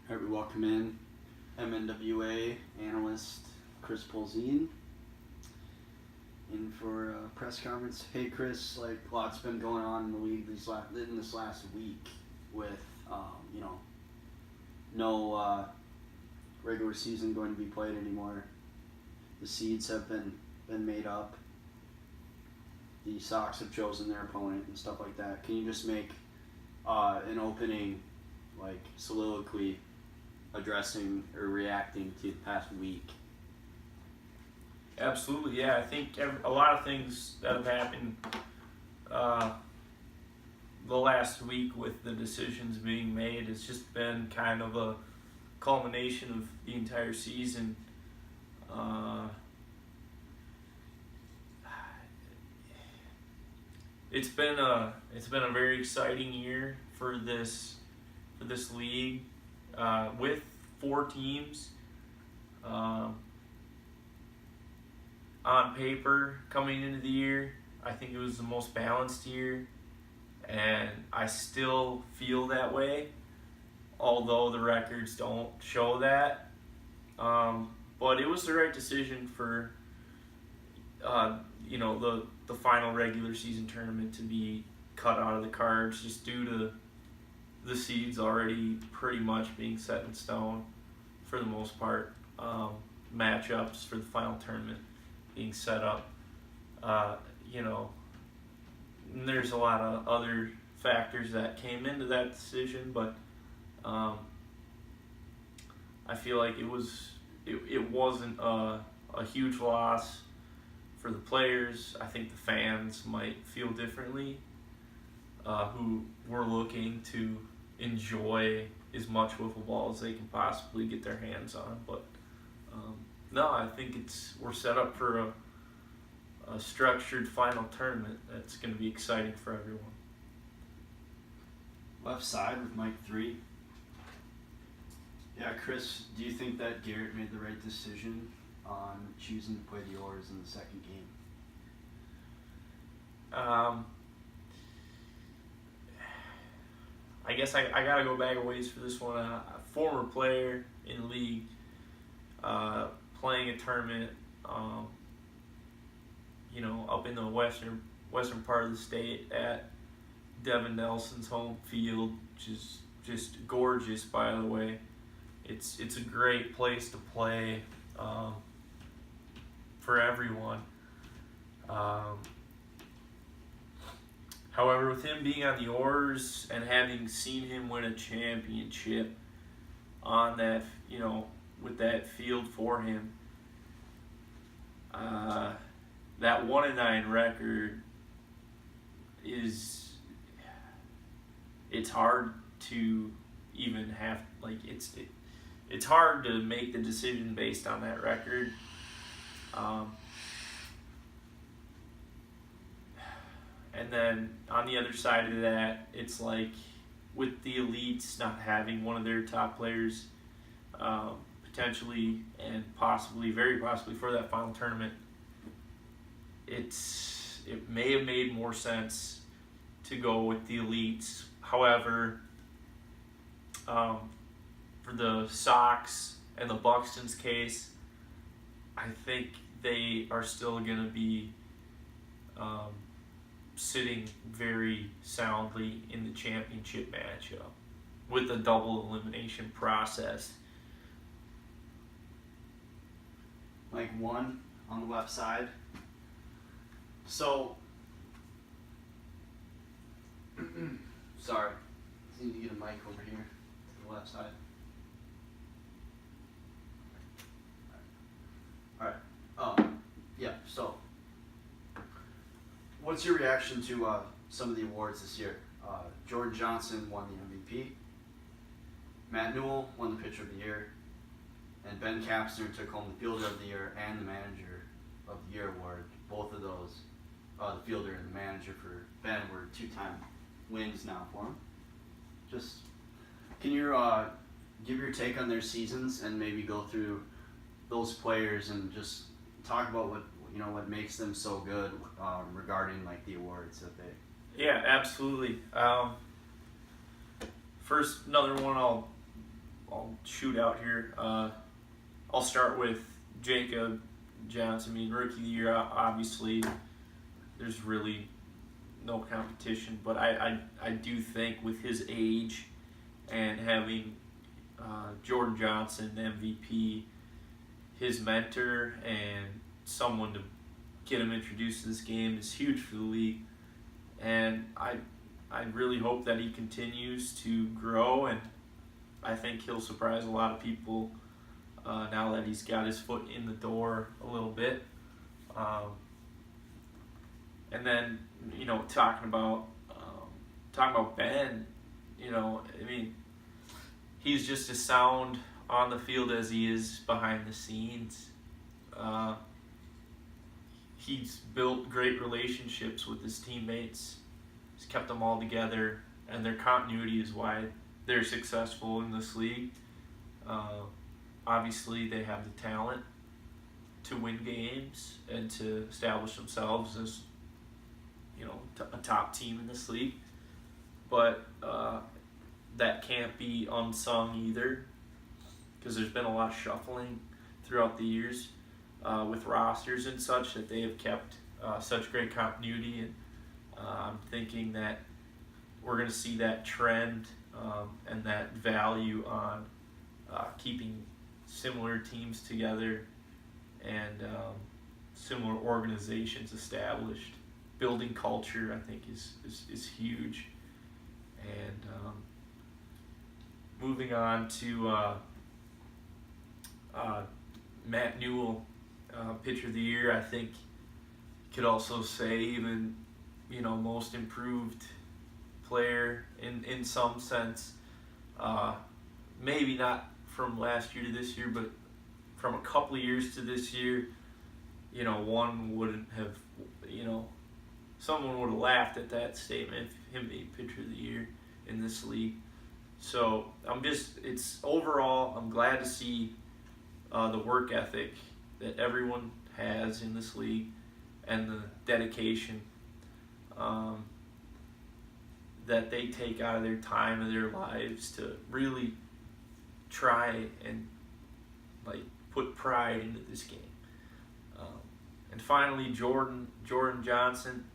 All right, we welcome in MNWA analyst Chris Polzine in for a press conference. Hey Chris, like a lot's been going on in the league in this last week with no regular season going to be played anymore. The seeds have been made up. The Sox have chosen their opponent and stuff like that. Can you just make an opening soliloquy addressing or reacting to the past week? Absolutely, yeah. I think a lot of things that have happened the last week with the decisions being made has just been kind of a culmination of the entire season. It's been a very exciting year for this league with 4 teams. On paper, coming into the year, I think it was the most balanced year, and I still feel that way, although the records don't show that. But it was the right decision for the final regular season tournament to be cut out of the cards, just due to the seeds already pretty much being set in stone for the most part. Matchups for the final tournament being set up. And there's a lot of other factors that came into that decision, but I feel like it wasn't a huge loss for the players. I think the fans might feel differently, who were looking to enjoy as much wiffle ball as they can possibly get their hands on. But no, I think we're set up for a structured final tournament that's going to be exciting for everyone. Left side with Mike 3. Yeah, Chris, do you think that Garrett made the right decision on choosing to play the Oars in the second game? I guess I gotta go back a ways for this one. A former player in the league, playing a tournament, up in the western part of the state at Devin Nelson's home field, which is just gorgeous, by the way. It's a great place to play for everyone. However, with him being on the Oars and having seen him win a championship on that, with that field for him, that 1-9 record it's hard to even have, it's hard to make the decision based on that record. And then on the other side of that, it's like with the elites not having one of their top players potentially and possibly, very possibly, for that final tournament, it may have made more sense to go with the elites. However, for the Sox and the Buxton's case, I think they are still going to be sitting very soundly in the championship matchup with a double elimination process. Mike 1 on the left side. So, sorry, I need to get a mic over here to the left side. Alright, yeah, so, what's your reaction to some of the awards this year? Jordan Johnson won the MVP, Matt Newell won the Pitcher of the Year, and Ben Kapsner took home the Fielder of the Year and the Manager of the Year award. Both of those, the Fielder and the Manager for Ben, were 2-time wins now for him. Just, can you give your take on their seasons and maybe go through those players and just talk about what makes them so good regarding the awards that they... Yeah, absolutely. First, another one I'll shoot out here. I'll start with Jacob Johnson. I mean, Rookie of the Year, obviously, there's really no competition. But I do think with his age and having Jordan Johnson, MVP, his mentor, and someone to get him introduced to this game is huge for the league. And I really hope that he continues to grow, and I think he'll surprise a lot of people now that he's got his foot in the door a little bit. And then, talking about Ben, I mean, he's just as sound on the field as he is behind the scenes. He's built great relationships with his teammates. He's kept them all together, and their continuity is why they're successful in this league. Obviously, they have the talent to win games and to establish themselves as, a top team in this league. But that can't be unsung either, because there's been a lot of shuffling throughout the years with rosters and such, that they have kept such great continuity. And I'm thinking that we're going to see that trend and that value on keeping similar teams together and similar organizations established. Building culture, I think, is huge. And moving on to Matt Newell, Pitcher of the Year, I think you could also say even, most improved player in some sense. Maybe not from last year to this year, but from a couple of years to this year, one wouldn't have, someone would have laughed at that statement, him being Pitcher of the Year in this league. So overall, I'm glad to see the work ethic that everyone has in this league and the dedication that they take out of their time and their lives to really try and put pride into this game. And finally, Jordan Johnson.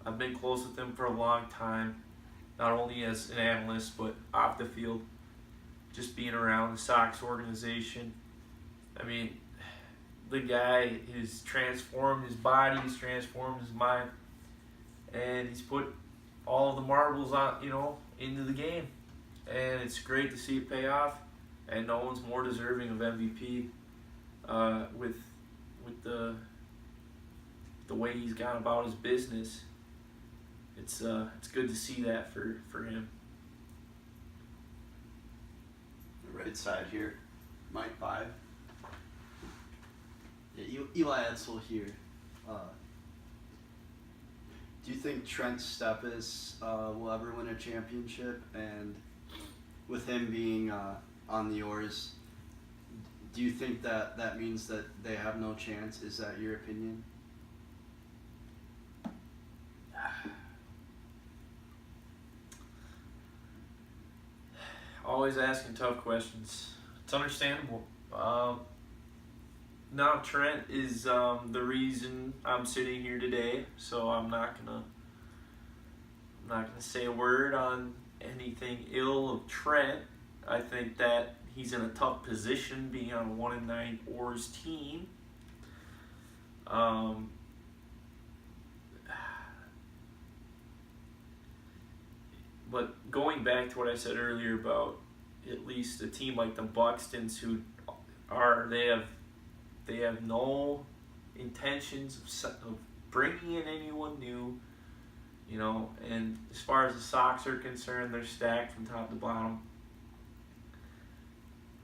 I've been close with him for a long time, not only as an analyst but off the field, just being around the Sox organization. I mean, the guy has transformed his body, he's transformed his mind, and he's put all of the marbles on, into the game. And it's great to see it pay off. And no one's more deserving of MVP with the way he's gone about his business. It's good to see that for him. The right side here, Mike 5. Yeah, Eli Edsel here. Do you think Trent Steppes will ever win a championship? And with him being on the Oars, do you think that means that they have no chance? Is that your opinion? Always asking tough questions. It's understandable. Now Trent is the reason I'm sitting here today, so I'm not gonna say a word on anything ill of Trent. I think that he's in a tough position being on a 1-9 Oars team. But going back to what I said earlier about at least a team like the Buxtons, who they have no intentions of bringing in anyone new, and as far as the Sox are concerned, they're stacked from top to bottom.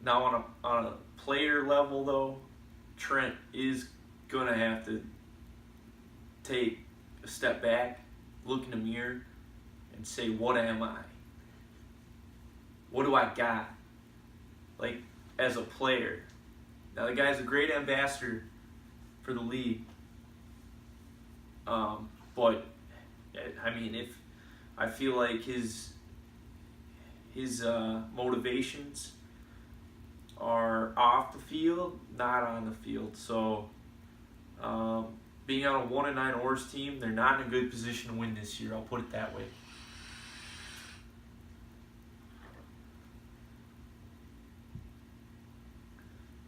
Now on a player level though, Trent is gonna have to take a step back, look in the mirror, and say, what am I? What do I got? As a player. Now the guy's a great ambassador for the league. But I mean, if I feel like his motivations are off the field, not on the field. So, being on a 1-9 Oars team, they're not in a good position to win this year. I'll put it that way.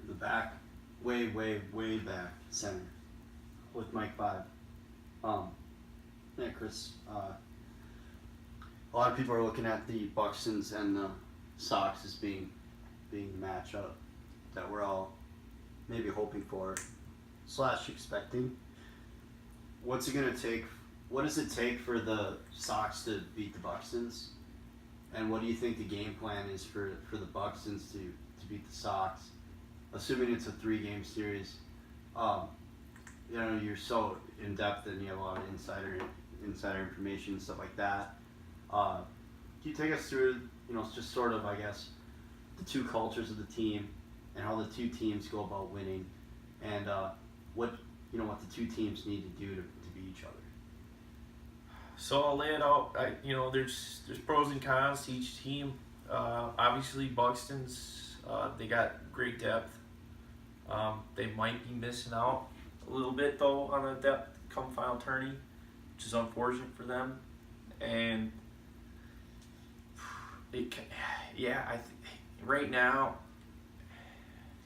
In the back, way back center, with Mike 5. Yeah, Chris. A lot of people are looking at the Buxtons and the Sox as being the matchup that we're all maybe hoping for / expecting. What's it gonna take? What does it take for the Sox to beat the Buxtons? And what do you think the game plan is for the Buxtons to beat the Sox? Assuming it's a 3-game series, you know, you're so in depth and you have a lot of insider information and stuff like that. Can you take us through, you know, just sort of, I guess, the two cultures of the team and how the two teams go about winning, and what the two teams need to do to beat each other? So I'll lay it out. There's pros and cons to each team. Obviously, Buxton's they got great depth. They might be missing out a little bit though on the depth come final tourney, which is unfortunate for them. And right now,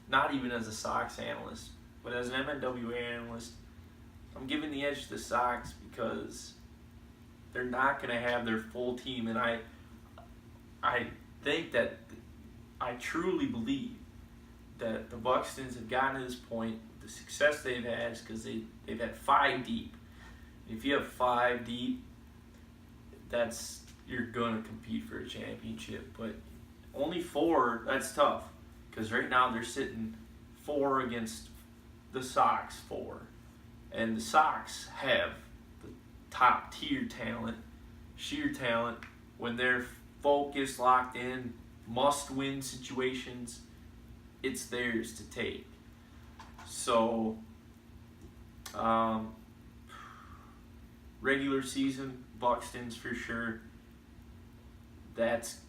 not even as a Sox analyst, but as an MNWA analyst, I'm giving the edge to the Sox because they're not going to have their full team, and I think that I truly believe that the Buxtons have gotten to this point. The success they've had is because they've had 5 deep. If you have 5 deep, you're gonna compete for a championship. But only 4, that's tough, because right now they're sitting 4 against the Sox 4, and the Sox have the top tier talent, sheer talent. When they're focused, locked in, must-win situations, it's theirs to take. So, regular season, Buxton's for sure. That's,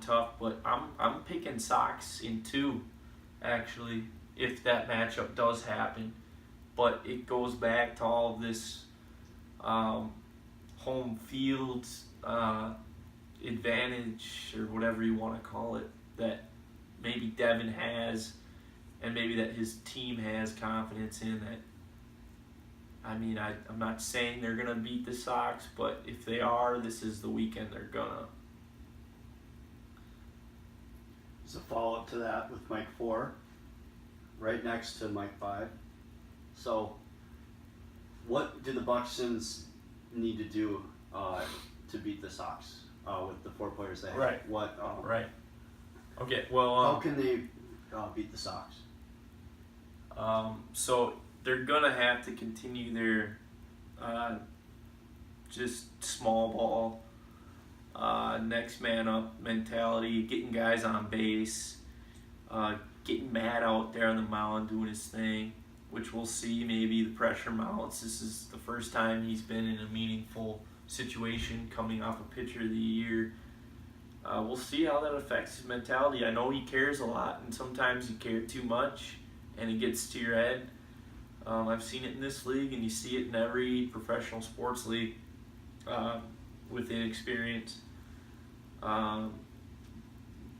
tough, but I'm picking Sox in 2, actually, if that matchup does happen. But it goes back to all of this home field advantage, or whatever you want to call it, that maybe Devin has, and maybe that his team has confidence in that. I'm not saying they're going to beat the Sox, but if they are, this is the weekend they're going to. As a follow-up to that with Mike 4, right next to Mike 5. So, what do the Buxtons need to do to beat the Sox with the 4 players they have? Right. Right. Okay, well... how can they beat the Sox? So they're going to have to continue their just small ball, next man up mentality, getting guys on base, getting Matt out there on the mound doing his thing, which we'll see. Maybe the pressure mounts. This is the first time he's been in a meaningful situation coming off a pitcher of the year. We'll see how that affects his mentality. I know he cares a lot, and sometimes you care too much, and it gets to your head. I've seen it in this league, and you see it in every professional sports league with inexperience.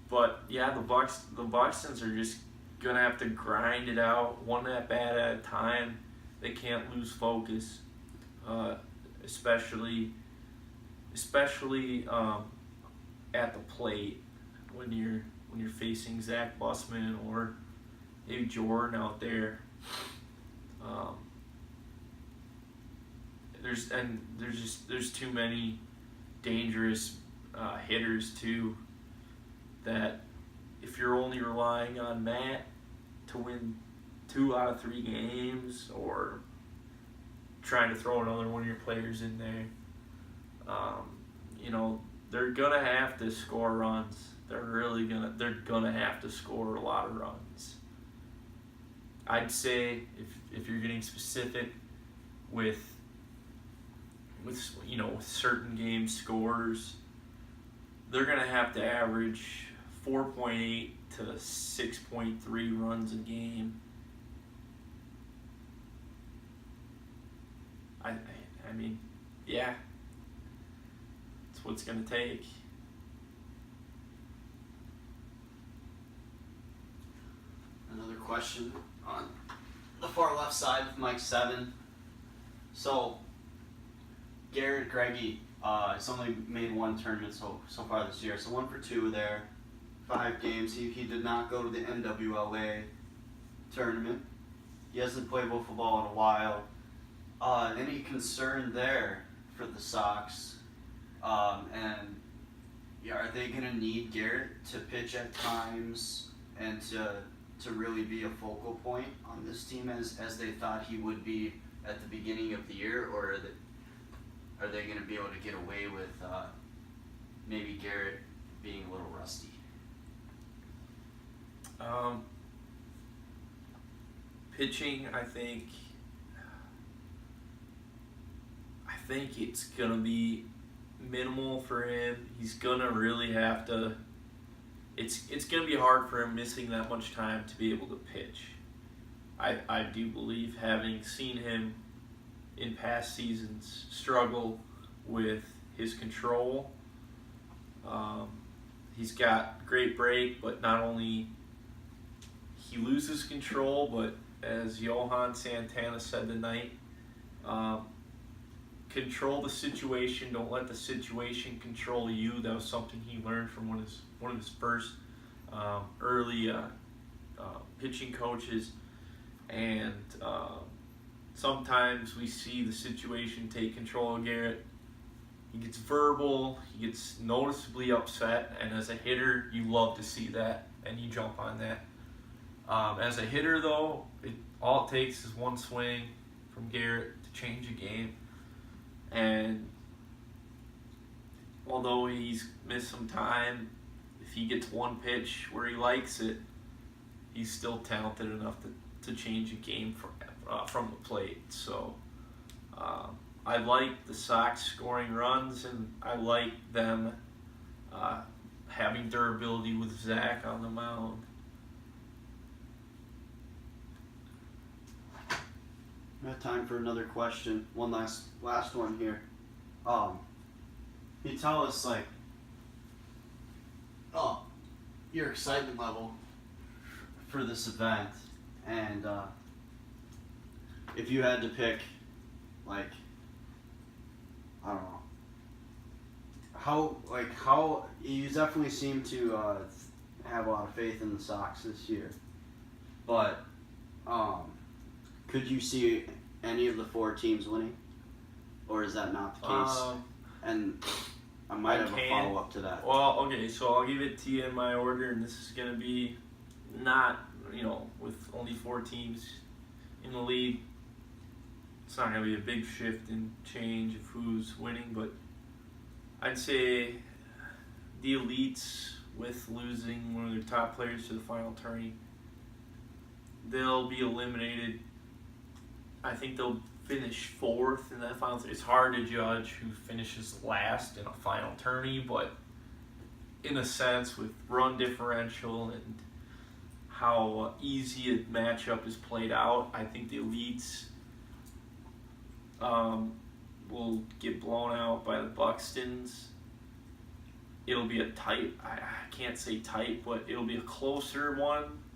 But yeah, the Buxtons are just gonna have to grind it out one at bat at a time. They can't lose focus, especially at the plate when you're facing Zach Bussman or maybe Jordan out there. There's too many dangerous hitters too, that if you're only relying on Matt to win 2 out of 3 games, or trying to throw another one of your players in there, they're gonna have to score runs. They're gonna have to score a lot of runs. I'd say if you're getting specific with certain game scores, they're gonna have to average 4.8 to 6.3 runs a game. I mean, yeah, it's what it's going to take. Another question on the far left side with Mike 7. So, Garrett Greggy has only made one tournament so far this year. So 1 for 2 there, 5 games. He did not go to the NWLA tournament. He hasn't played wiffle ball in a while. Any concern there for the Sox? And yeah, are they going to need Garrett to pitch at times and to really be a focal point on this team as they thought he would be at the beginning of the year, or are they going to be able to get away with maybe Garrett being a little rusty? Pitching, I think it's gonna be minimal for him. He's gonna really have to. It's gonna be hard for him missing that much time to be able to pitch. I do believe, having seen him in past seasons struggle with his control. He's got great break, but not only he loses control, but as Johan Santana said tonight, control the situation. Don't let the situation control you. That was something he learned from one of his first early pitching coaches. And sometimes we see the situation take control of Garrett. He gets verbal. He gets noticeably upset. And as a hitter, you love to see that, and you jump on that. As a hitter, though, all it takes is one swing from Garrett to change a game. And although he's missed some time, if he gets one pitch where he likes it, he's still talented enough to change a game from the plate. So I like the Sox scoring runs, and I like them having durability with Zach on the mound. We have time for another question. One last one here. Can you tell us your excitement level for this event, and if you had to pick, I don't know, how you definitely seem to have a lot of faith in the Sox this year, but could you see any of the 4 teams winning, or is that not the case? And I might have a follow-up to that. Well, okay, so I'll give it to you in my order, and this is going to be not, with only 4 teams in the league, it's not going to be a big shift in change of who's winning, but I'd say the Elites, with losing one of their top players to the final tourney, they'll be eliminated. I think they'll finish 4th in that final. It's hard to judge who finishes last in a final tourney, but in a sense, with run differential and how easy a matchup is played out, I think the Elites will get blown out by the Buxtons. It'll be a tight, I can't say tight, but it'll be a closer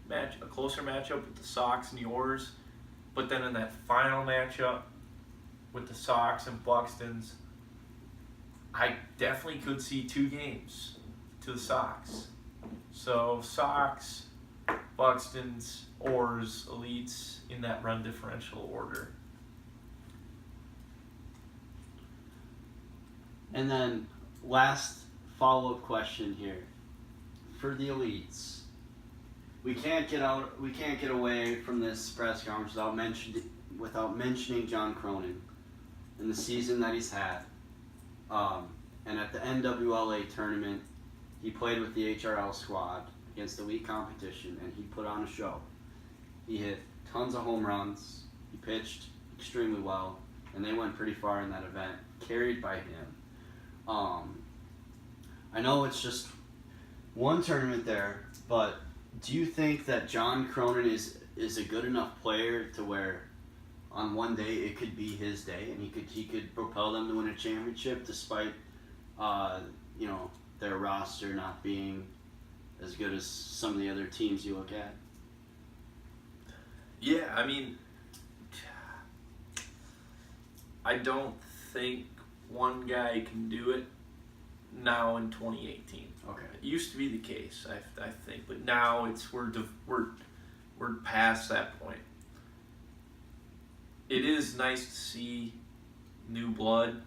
matchup with the Sox and the Oars. But then in that final matchup with the Sox and Buxtons, I definitely could see 2 games to the Sox. So Sox, Buxtons, Oars, Elites in that run differential order. And then last follow-up question here. For the Elites, we can't get away from this press conference without mentioning John Cronin and the season that he's had. And at the NWLA tournament, he played with the HRL squad against elite competition, and he put on a show. He hit tons of home runs. He pitched extremely well, and they went pretty far in that event, carried by him. I know it's just one tournament there, but do you think that John Cronin is a good enough player to where on one day it could be his day and he could propel them to win a championship despite their roster not being as good as some of the other teams you look at? Yeah, I mean, I don't think one guy can do it now in 2018. Okay. It used to be the case, I think, but now we're past that point. It is nice to see new blood,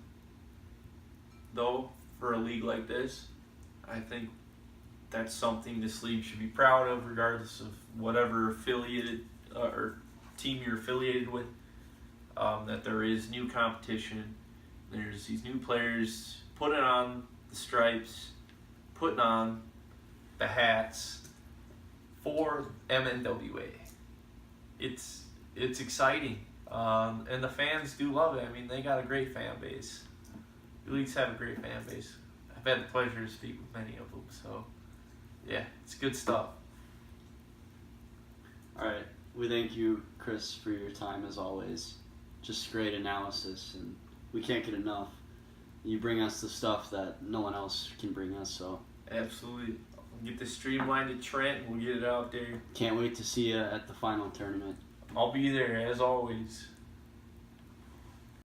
though, for a league like this. I think that's something this league should be proud of, regardless of whatever affiliated or team you're affiliated with. That there is new competition. There's these new players putting on the stripes, putting on the hats for MNWA. It's exciting, and the fans do love it. I mean, they got a great fan base. The leagues have a great fan base. I've had the pleasure to speak with many of them, so yeah, it's good stuff. All right. We thank you, Chris, for your time as always. Just great analysis, and we can't get enough. You bring us the stuff that no one else can bring us, so. Absolutely. We'll get this streamlined to Trent, and we'll get it out there. Can't wait to see you at the final tournament. I'll be there, as always.